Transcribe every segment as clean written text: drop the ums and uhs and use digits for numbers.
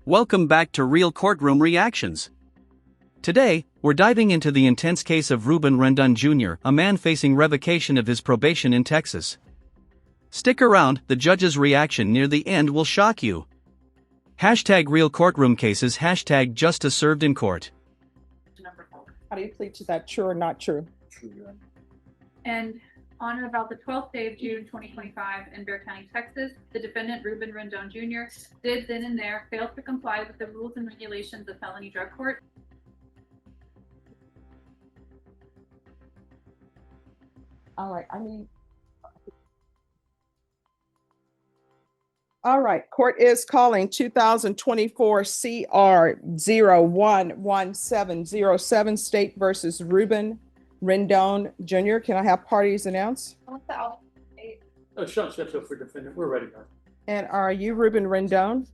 Welcome back to Real Courtroom Reactions. Today, we're diving into the intense case of Ruben Rendone Jr., a man facing revocation of his probation in Texas. Stick around, the judge's reaction near the end will shock you. Hashtag Real Courtroom Cases, hashtag Justice Served in Court. How do you plead to that, true or not true? True. And on or about the 12th day of June 2025 in Bexar County, Texas, the defendant, Ruben Rendone Jr., did then and there fail to comply with the rules and regulations of felony drug court. All right, court is calling 2024 CR 011707 State versus Ruben Rendone Jr. Can I have parties announced? Sean Sheffield for defendant. We're ready now. And are you Ruben Rendone?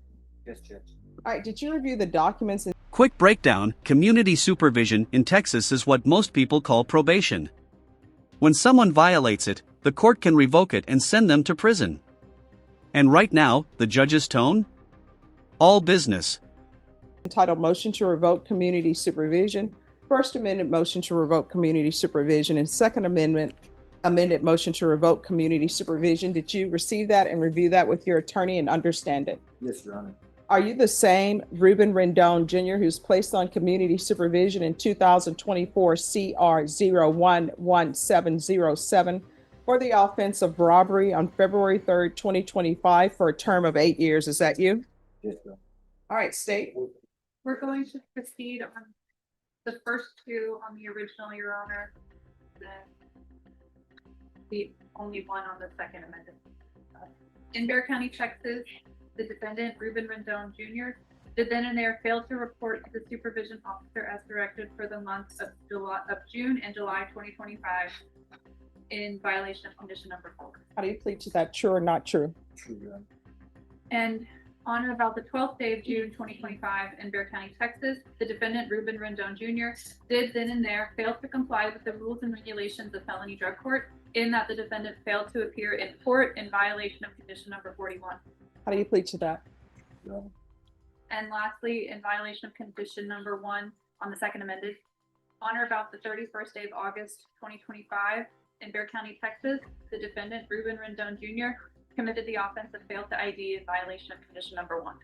Yes, Judge. All right, did you review the documents? Quick breakdown: community supervision in Texas is what most people call probation. When someone violates it, the court can revoke it and send them to prison. And right now, the judge's tone? All business. Entitled Motion to Revoke Community Supervision, First Amendment Motion to Revoke Community Supervision, and Second Amendment Amended Motion to Revoke Community Supervision. Did you receive that and review that with your attorney and understand it? Yes, Your Honor. Are you the same Ruben Rendone Jr. who's placed on community supervision in 2024 CR 011707 for the offense of robbery on February 3rd, 2025 for a term of 8 years? Is that you? Yes, Your Honor. All right, state. We're going to proceed on the first two on the original, Your Honor, then the only one on the second amendment. In Bexar County, Texas, the defendant, Ruben Rendone Jr., did then and there fail to report to the supervision officer as directed for the months of June and July 2025 in violation of condition number 4. How do you plead to that, true or not true? True, Your Honor. And on or about the 12th day of June 2025 in Bexar County, Texas, the defendant, Ruben Rendone Jr., did then and there fail to comply with the rules and regulations of felony drug court, in that the defendant failed to appear in court in violation of condition number 41. How do you plead to that? Your Honor. And lastly, in violation of condition number 1 on the second amended, on or about the 31st day of August 2025 in Bexar County, Texas, the defendant, Ruben Rendone Jr., committed the offense of failed to ID in violation of condition number 1.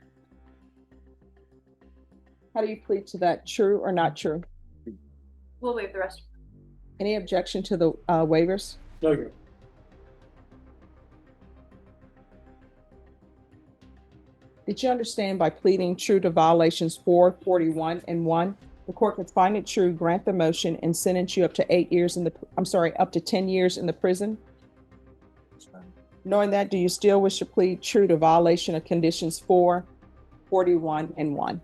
How do you plead to that, true or not true? We'll waive the rest. Any objection to the waivers? No, Your Honor. Did you understand by pleading true to violations 4, 41, and 1, the court could find it true, grant the motion, and sentence you up to 10 years in the prison? Yes, Your Honor. Knowing that, do you still wish to plead true to violation of conditions 4, 41, and 1?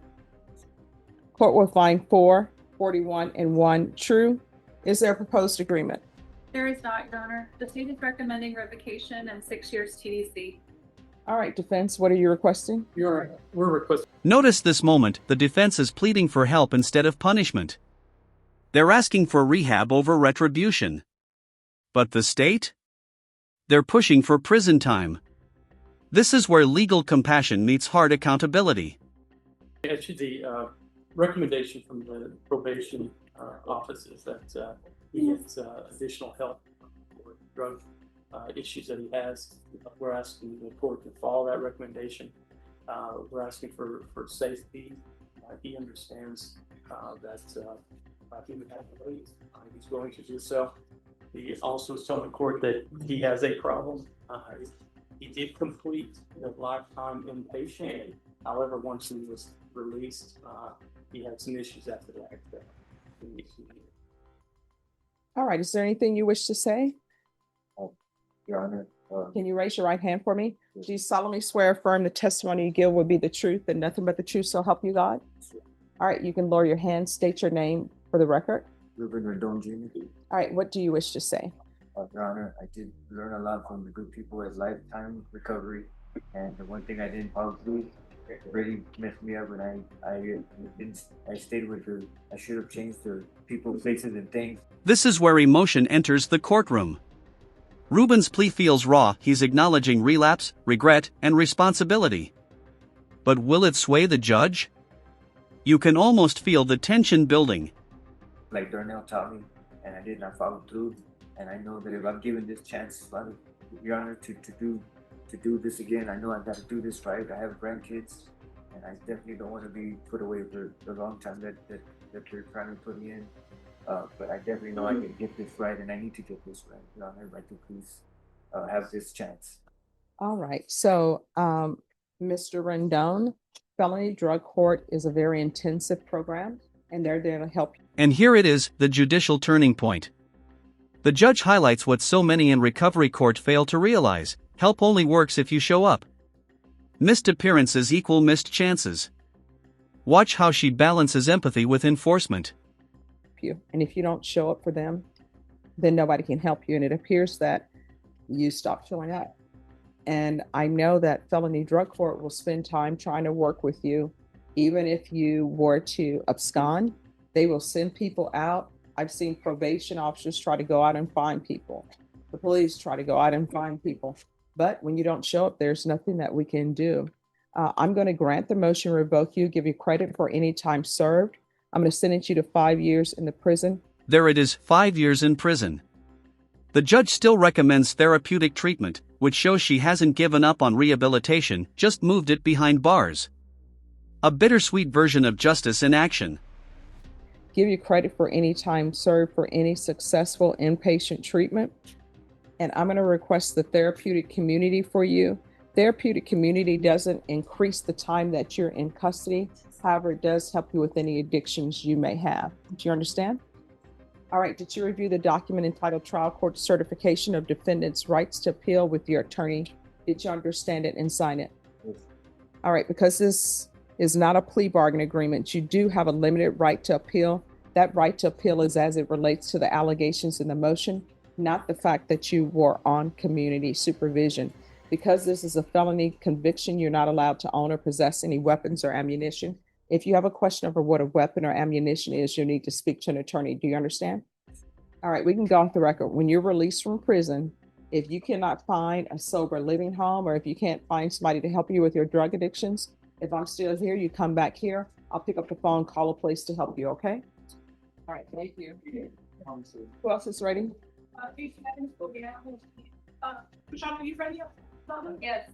Court will find 4, 41, and 1 true. Is there a proposed agreement? There is not, Your Honor. The state is recommending revocation and 6 years TDC. All right, defense, what are you requesting? Your Honor, we're requesting. Notice this moment: the defense is pleading for help instead of punishment. They're asking for rehab over retribution. But the state? They're pushing for prison time. This is where legal compassion meets hard accountability. Actually, the recommendation from the probation office is that he gets additional help for drug issues that he has. We're asking the court to follow that recommendation. We're asking for safety. He understands that he would have to leave. He's willing to do so. He also is telling the court that he has a problem. He did complete the lifetime inpatient. However, once he was released, he had some issues after that. All right, is there anything you wish to say? Your Honor. Can you raise your right hand for me? Do you solemnly swear affirm the testimony you give will be the truth and nothing but the truth, so help you God? All right, you can lower your hand, state your name for the record. Ruben Rendone Jr. All right, what do you wish to say? Your Honor, I did learn a lot from the good people at Lifetime Recovery, and the one thing I didn't follow through really messed me up, and I stayed with her. I should have changed the people, places, and things. This is where emotion enters the courtroom. Ruben's plea feels raw. He's acknowledging relapse, regret, and responsibility. But will it sway the judge? You can almost feel the tension building. Like Darnell taught me, and I did not follow through. And I know that if I'm given this chance, Father, Your Honor, to do this again, I know I've got to do this right. I have grandkids, and I definitely don't want to be put away for the long time that they're trying to put me in. But I definitely know I can get this right, and I need to get this right. Your Honor, I'd like to please have this chance. All right, so, Mr. Rendone, felony drug court is a very intensive program, and they're there to help you. And here it is, the judicial turning point. The judge highlights what so many in recovery court fail to realize: help only works if you show up. Missed appearances equal missed chances. Watch how she balances empathy with enforcement. And if you don't show up for them, then nobody can help you. And it appears that you stop showing up. And I know that felony drug court will spend time trying to work with you. Even if you were to abscond, they will send people out. I've seen probation officers try to go out and find people. The police try to go out and find people. But when you don't show up, there's nothing that we can do. I'm going to grant the motion, revoke you, give you credit for any time served. I'm going to sentence you to 5 years in the prison. There it is, 5 years in prison. The judge still recommends therapeutic treatment, which shows she hasn't given up on rehabilitation, just moved it behind bars. A bittersweet version of justice in action. Give you credit for any time served for any successful inpatient treatment. And I'm going to request the therapeutic community for you. Therapeutic community doesn't increase the time that you're in custody. However, it does help you with any addictions you may have. Do you understand? All right, did you review the document entitled Trial Court Certification of Defendant's Rights to Appeal with your attorney? Did you understand it and sign it? Yes. All right, because this is not a plea bargain agreement, you do have a limited right to appeal. That right to appeal is as it relates to the allegations in the motion, not the fact that you were on community supervision. Because this is a felony conviction, you're not allowed to own or possess any weapons or ammunition. If you have a question over what a weapon or ammunition is, you'll need to speak to an attorney. Do you understand? All right, we can go off the record. When you're released from prison, if you cannot find a sober living home, or if you can't find somebody to help you with your drug addictions, if I'm still here, you come back here. I'll pick up the phone, call a place to help you, okay? All right, thank you. Who else is ready? Prashant, are you ready? Yes.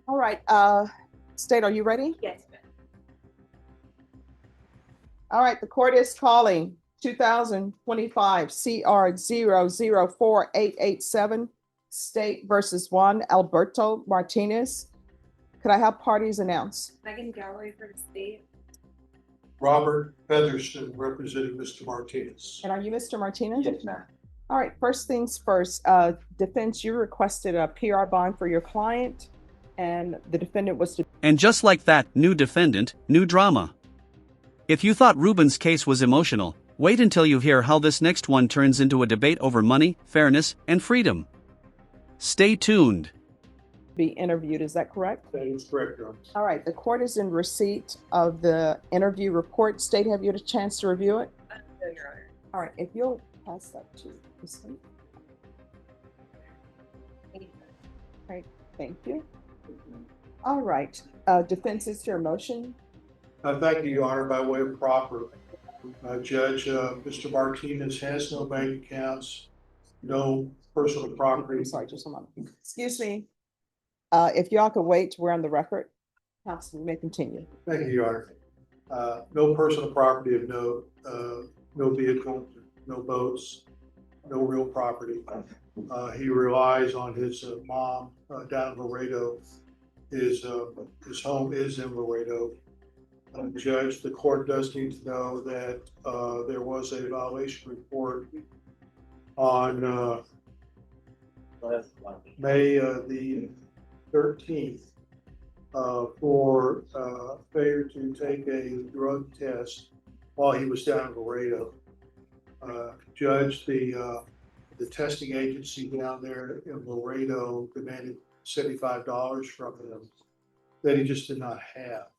All right, State, are you ready? Yes. All right, the court is calling 2025 CR 004887, State versus Juan Alberto Martinez. Could I have parties announce? Megan Galloway for the state. Robert Featherston representing Mr. Martinez. And are you Mr. Martinez? Yes, ma'am. All right, first things first, defense, you requested a PR bond for your client, and the defendant was to. And just like that, new defendant, new drama. If you thought Ruben's case was emotional, wait until you hear how this next one turns into a debate over money, fairness, and freedom. Stay tuned. Be interviewed, is that correct? That is correct, Your Honor. All right, the court is in receipt of the interview report. State, have you had a chance to review it? No, Your Honor. All right, if you'll pass that to the state. All right, thank you. All right, defense, is your motion? Thank you, Your Honor, by way of proffer. Judge, Mr. Martinez has no bank accounts, no personal property. I'm sorry, just a moment. Excuse me. If y'all could wait, we're on the record. Counsel, you may continue. Thank you, Your Honor. No personal property of note, no vehicle, no boats, no real property. He relies on his mom down in Laredo. His home is in Laredo. Judge, the court does need to know that there was a violation report on May the 13th for failure to take a drug test while he was down in Laredo. Judge, the testing agency down there in Laredo demanded $75 from him that he just did not have.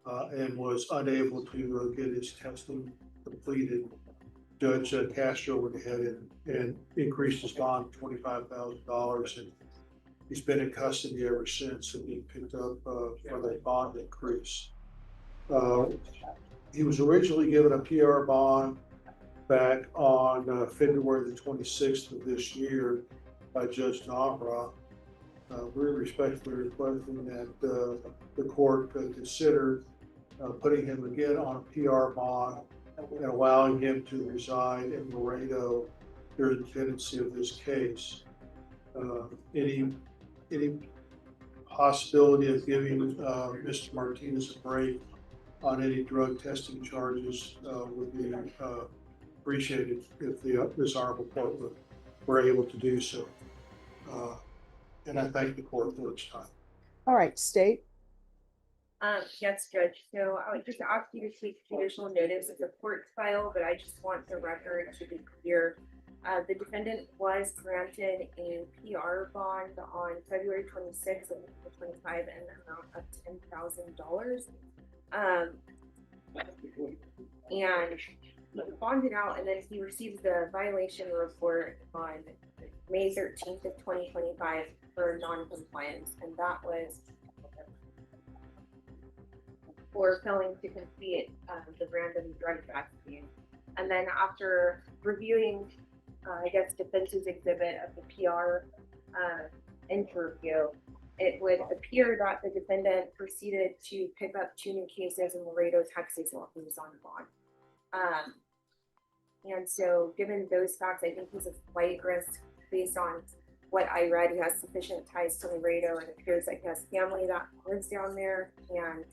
and was unable to get his testing completed. Judge Castro went ahead and increased his bond to $25,000, and he's been in custody ever since and being picked up for that bond increase. He was originally given a PR bond back on February the 26th of this year by Judge Navra. We're respectfully requesting that the court consider putting him again on a PR bond and allowing him to reside in Laredo during the pendency of this case. Any possibility of giving Mr. Martinez a break on any drug testing charges would be appreciated if this honorable court were able to do so. And I thank the court for its time. All right, state. Yes, Judge. So I would just ask you to take judicial notice of the court file, but I just want the record to be clear. The defendant was granted a PR bond on February 26th of 2025 in the amount of $10,000. And bonded out, and then he receives the violation report on May 13th of 2025 for non-compliance, and that was for failing to complete the random drug vaccine. And then after reviewing, I guess, defense's exhibit of the PR interview, it would appear that the defendant proceeded to pick up 2 new cases in Laredo, Texas while he was on bond. And so given those facts, I think he's a flight risk based on what I read. He has sufficient ties to Laredo, and it appears like he has family that lives down there. And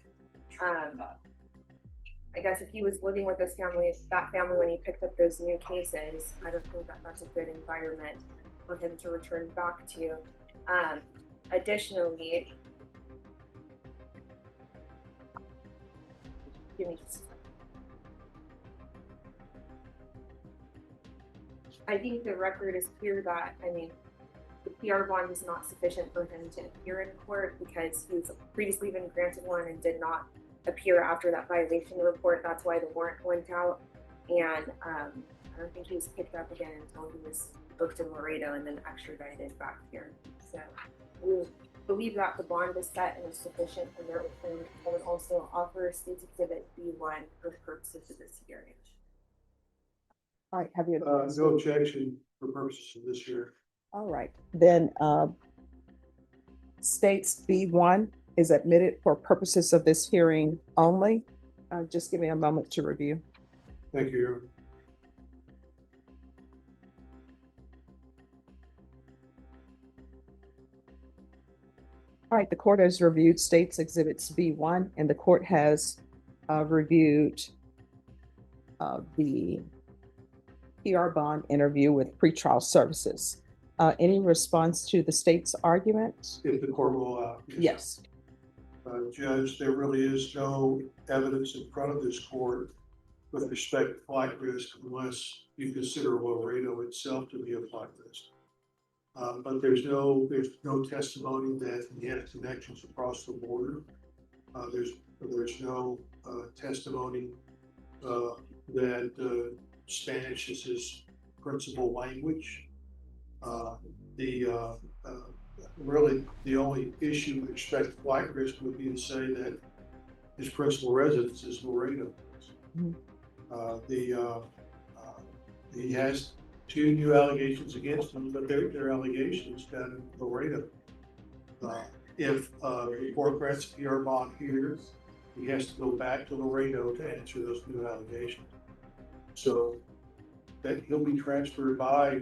I guess if he was living with his family, that family, when he picked up those new cases, I don't think that that's a good environment for him to return back to. Additionally, give me just, I think the record is clear that, I mean, the PR bond is not sufficient for him to appear in court because he was previously been granted one and did not appear after that violation report. That's why the warrant went out. And I don't think he was picked up again until he was booked in Laredo and then extradited back here. So we believe that the bond is set and is sufficient for their return. I would also offer State's Exhibit B1 for purposes of this hearing. All right, have you? No objection for purposes of this hearing. All right, then States B1 is admitted for purposes of this hearing only. Just give me a moment to review. Thank you, Your Honor. All right, the court has reviewed States Exhibits B1, and the court has reviewed the PR bond interview with pretrial services. Any response to the state's argument? If the court will allow. Yes. Judge, there really is no evidence in front of this court with respect to flight risk unless you consider Laredo itself to be a flight risk. But there's no testimony that he had connections across the border. There's no testimony that Spanish is his principal language. Really the only issue with respect to flight risk would be to say that his principal residence is Laredo. He has 2 new allegations against him, but they're allegations down in Laredo. If the court grants a PR bond here, he has to go back to Laredo to answer those new allegations. So that he'll be transferred by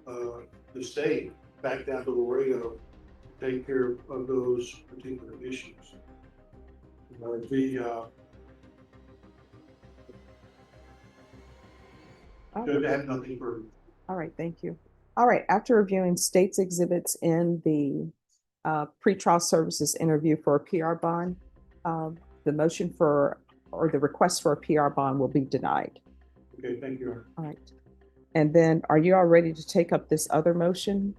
the state back down to Laredo to take care of those particular issues. Should have nothing further. All right, thank you. All right, after reviewing state's exhibits in the pretrial services interview for a PR bond, the motion for, or the request for a PR bond will be denied. Okay, thank you. All right. And then are you all ready to take up this other motion?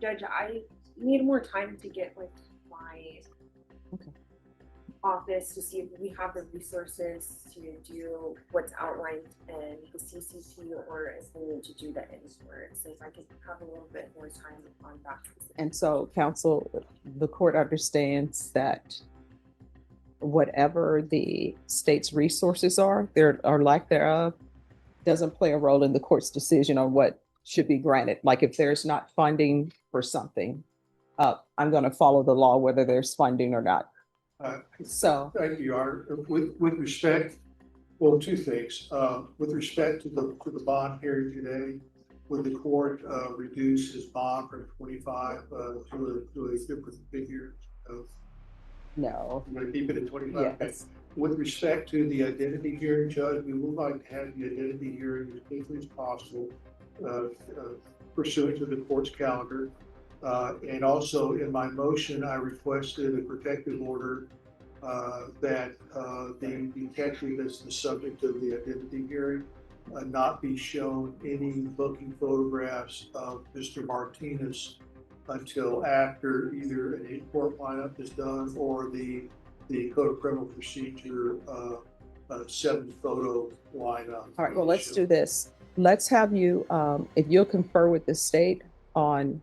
Judge, I need more time to get with my office to see if we have the resources to do what's outlined in the CCP or if we need to do the in-court. So if I could have a little bit more time on that. And so, counsel, the court understands that whatever the state's resources are, there or lack thereof, doesn't play a role in the court's decision on what should be granted. Like if there's not funding for something, I'm going to follow the law whether there's funding or not. So Thank you, Your Honor. With respect, well, two things. With respect to the bond hearing today, would the court reduce his bond from 25 to a different figure? no. I'm going to keep it at 25. Yes. With respect to the identity hearing, Judge, we would like to have the identity hearing as quickly as possible, pursuant to the court's calendar. And also in my motion, I requested a protective order that the detective that's the subject of the identity hearing not be shown any booking photographs of Mr. Martinez until after either an in-court lineup is done or the Code of Criminal Procedure 7 photo lineup. All right, well, let's do this. Let's have you, if you'll confer with the state on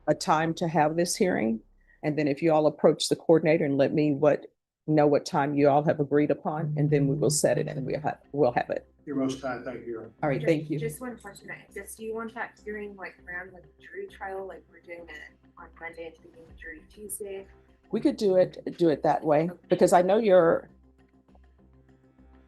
a time to have this hearing, and then if you all approach the coordinator and let me know what time you all have agreed upon, and then we will set it and we'll have it. You're most kind. Thank you. All right, thank you. Just one question. Do you want that hearing like around like jury trial, like we're doing it on Monday and beginning of jury Tuesday? We could do it that way, because I know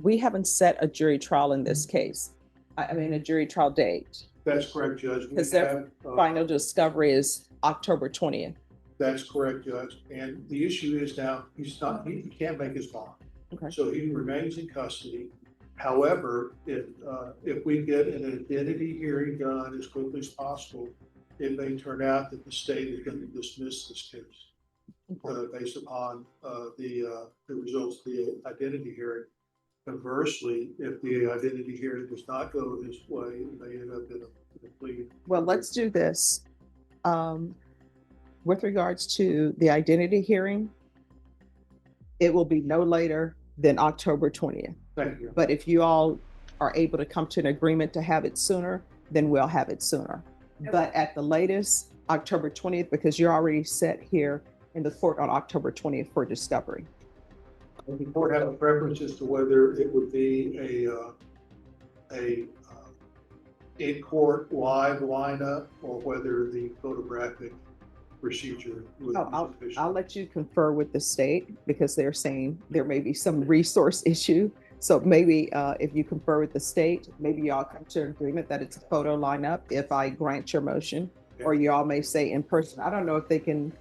we haven't set a jury trial in this case. I mean, a jury trial date. That's correct, Judge. Because their final discovery is October 20th. That's correct, Judge. And the issue is now, he can't make his bond. Okay. So he remains in custody. However, if we get an identity hearing done as quickly as possible, it may turn out that the state is going to dismiss this case based upon the results of the identity hearing. Conversely, if the identity hearing does not go his way, it may end up in a plea. Well, let's do this. With regards to the identity hearing, it will be no later than October 20th. Thank you. But if you all are able to come to an agreement to have it sooner, then we'll have it sooner. Okay. But at the latest, October 20th, because you're already set here in the court on October 20th for discovery. Does the court have a preference as to whether it would be a in-court live lineup or whether the photographic procedure would be sufficient? I'll let you confer with the state, because they're saying there may be some resource issue. So maybe if you confer with the state, maybe y'all come to an agreement that it's a photo lineup if I grant your motion, or y'all may say in person. I don't know if they can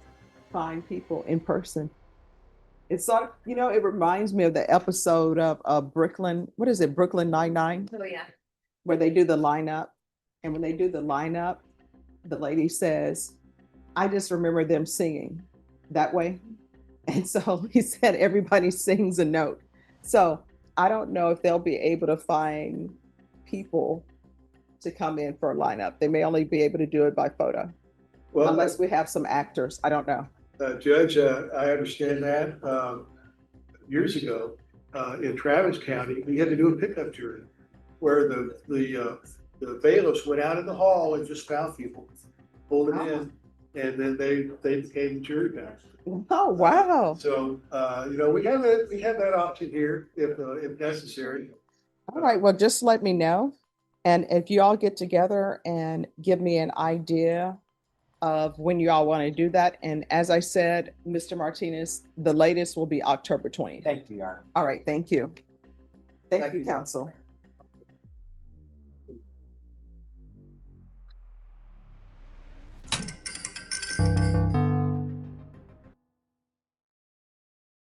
find people in person. It's sort of, it reminds me of the episode of Brooklyn. What is it? Brooklyn Nine-Nine? Oh yeah. Where they do the lineup. And when they do the lineup, the lady says, I just remember them singing that way. And so he said, everybody sings a note. So I don't know if they'll be able to find people to come in for a lineup. They may only be able to do it by photo. Well, unless we have some actors. I don't know. Judge, I understand that. Years ago, in Travis County, we had to do a pickup jury where the bailiffs went out in the hall and just found people, pulled them in, and then they became the jury panel. Oh, wow. So, we have that option here if necessary. All right. Well, just let me know. And if you all get together and give me an idea of when you all want to do that. And as I said, Mr. Martinez, the latest will be October 20th. Thank you, Your Honor. All right. Thank you. Thank Thank you, you. counsel.